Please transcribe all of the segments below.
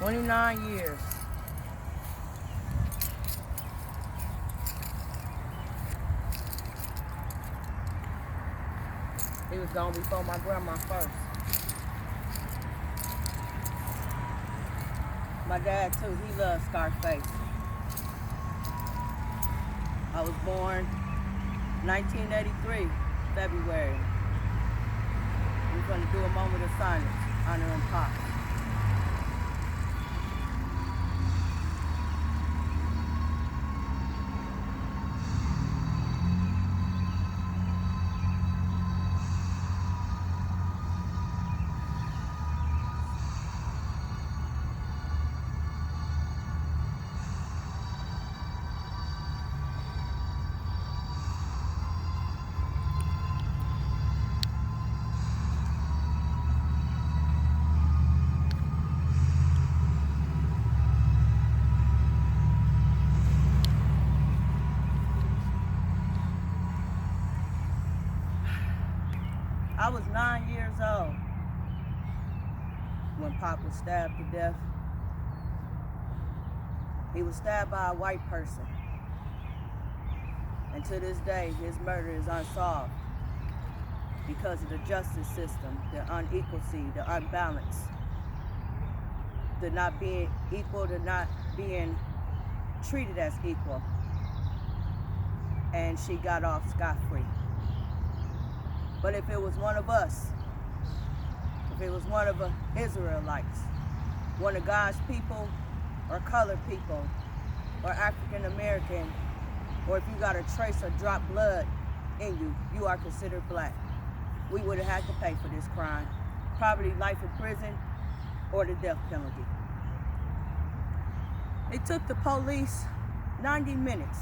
29 years. He was gone before my grandma first. My dad too, he loved SCARFACE. I was born 1983, February. We're going to do a moment of silence, honoring Pops. I was 9 years old when Pop was stabbed to death. He was stabbed by a white person. And to this day, his murder is unsolved because of the justice system, the unequality, the unbalance, the not being equal, the not being treated as equal. And she got off scot-free. But if it was one of us, if it was one of the Israelites, one of God's people, or colored people, or African American, or if you got a trace of drop blood in you, you are considered black. We would have had to pay for this crime. Probably life in prison or the death penalty. It took the police 90 minutes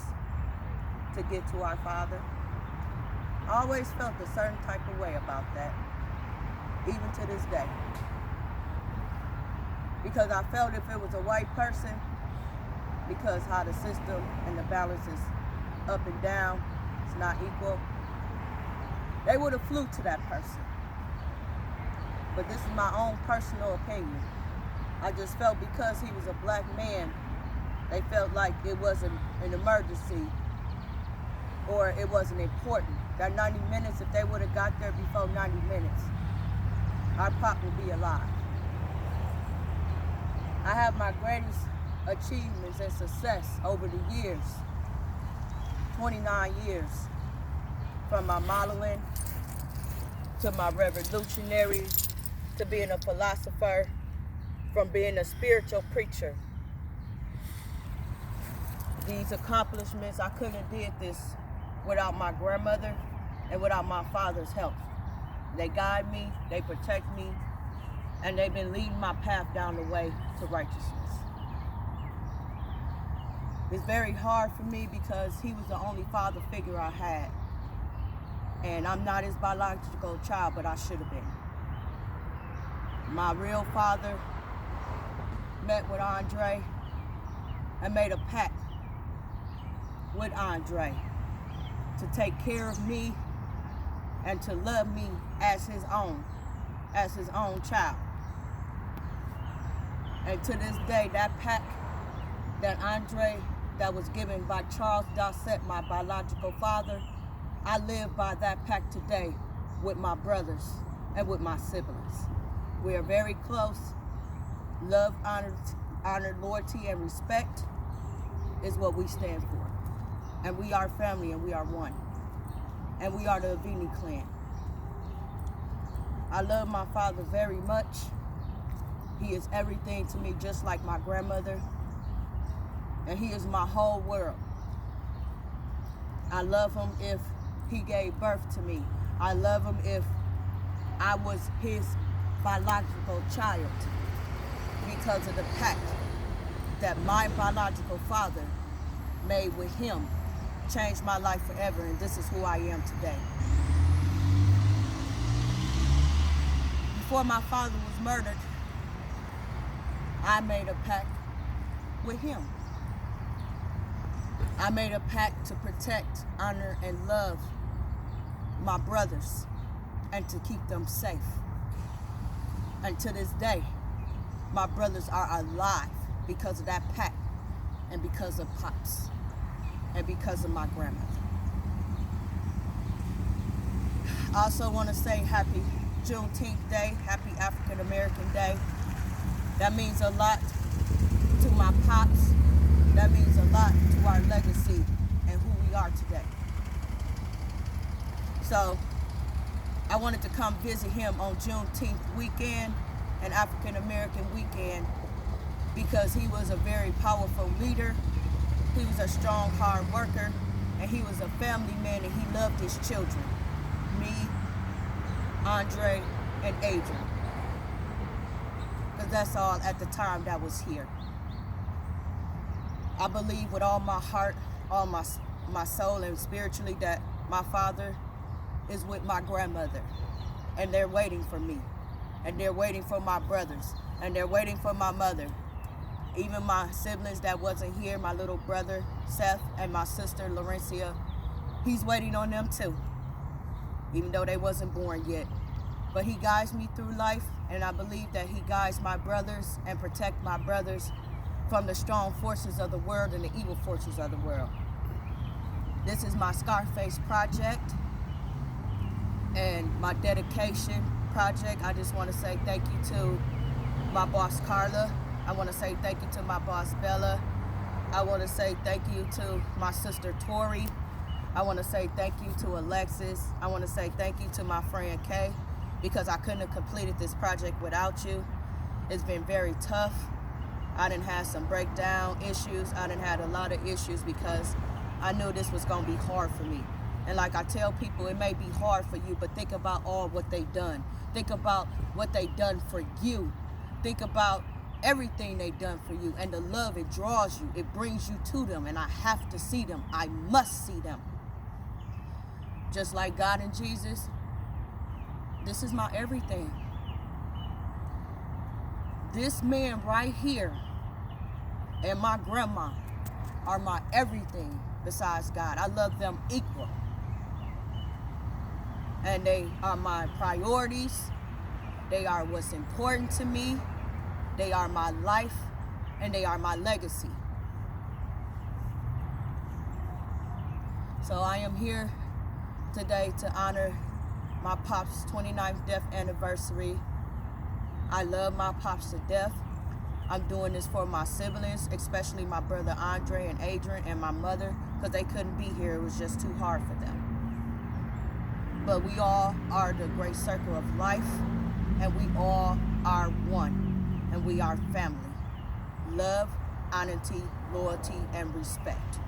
to get to our father. I always felt a certain type of way about that, even to this day. Because I felt if it was a white person, because how the system and the balance is up and down, it's not equal, they would have flew to that person. But this is my own personal opinion. I just felt because he was a black man, they felt like it wasn't an emergency or it wasn't important. That 90 minutes, if they would have got there before 90 minutes, our Pop would be alive. I have my greatest achievements and success over the years, 29 years, from my modeling to my revolutionary, to being a philosopher, from being a spiritual preacher. These accomplishments, I couldn't have did this without my grandmother and without my father's help. They guide me, they protect me, and they've been leading my path down the way to righteousness. It's very hard for me because he was the only father figure I had. And I'm not his biological child, but I should have been. My real father met with ANDRAE and made a pact with ANDRAE to take care of me and to love me as his own child. And to this day, that pact that ANDRAE, that was given by Charles Dosset, my biological father, I live by that pact today with my brothers and with my siblings. We are very close. Love, honor, loyalty, and respect is what we stand for. And we are family and we are one. And we are the Aveni clan. I love my father very much. He is everything to me, just like my grandmother. And he is my whole world. I love him if he gave birth to me. I love him if I was his biological child, because of the pact that my biological father made with him changed my life forever, and this is who I am today. Before my father was murdered, I made a pact with him. I made a pact to protect, honor, and love my brothers and to keep them safe. And to this day, my brothers are alive because of that pact and because of Pops and because of my grandmother. I also want to say happy Juneteenth Day, happy African American Day. That means a lot to my Pops. That means a lot to our legacy and who we are today. So I wanted to come visit him on Juneteenth weekend and African American weekend because he was a very powerful leader. He was a strong, hard worker, and he was a family man, and he loved his children. Me, Andre, and Adrian. Because that's all at the time that was here. I believe with all my heart, all my soul, and spiritually that my father is with my grandmother. And they're waiting for me. And they're waiting for my brothers. And they're waiting for my mother. Even my siblings that wasn't here, my little brother Seth and my sister Laurencia, he's waiting on them too. Even though they wasn't born yet. But he guides me through life, and I believe that he guides my brothers and protect my brothers from the strong forces of the world and the evil forces of the world. This is my SCARFACE project and my dedication project. I just want to say thank you to my boss Carla. I want to say thank you to my boss Bella. I want to say thank you to my sister Tori. I want to say thank you to Alexis. I want to say thank you to my friend Kay, because I couldn't have completed this project without you. It's been very tough. I done had some breakdown issues. I done had a lot of issues because I knew this was going to be hard for me. And like I tell people, it may be hard for you, but think about all what they done. Think about what they done for you. Think about everything they done for you, and the love, it draws you, it brings you to them, and I have to see them. I must see them. Just like God and Jesus, this is my everything. This man right here and my grandma are my everything besides God. I love them equal. And they are my priorities. They are what's important to me. They are my life, and they are my legacy. So I am here today to honor my Pop's 29th death anniversary. I love my Pops to death. I'm doing this for my siblings, especially my brother Andre and Adrian and my mother, because they couldn't be here. It was just too hard for them. But we all are the great circle of life, and we all are one. And we are family. Love, honesty, loyalty, and respect.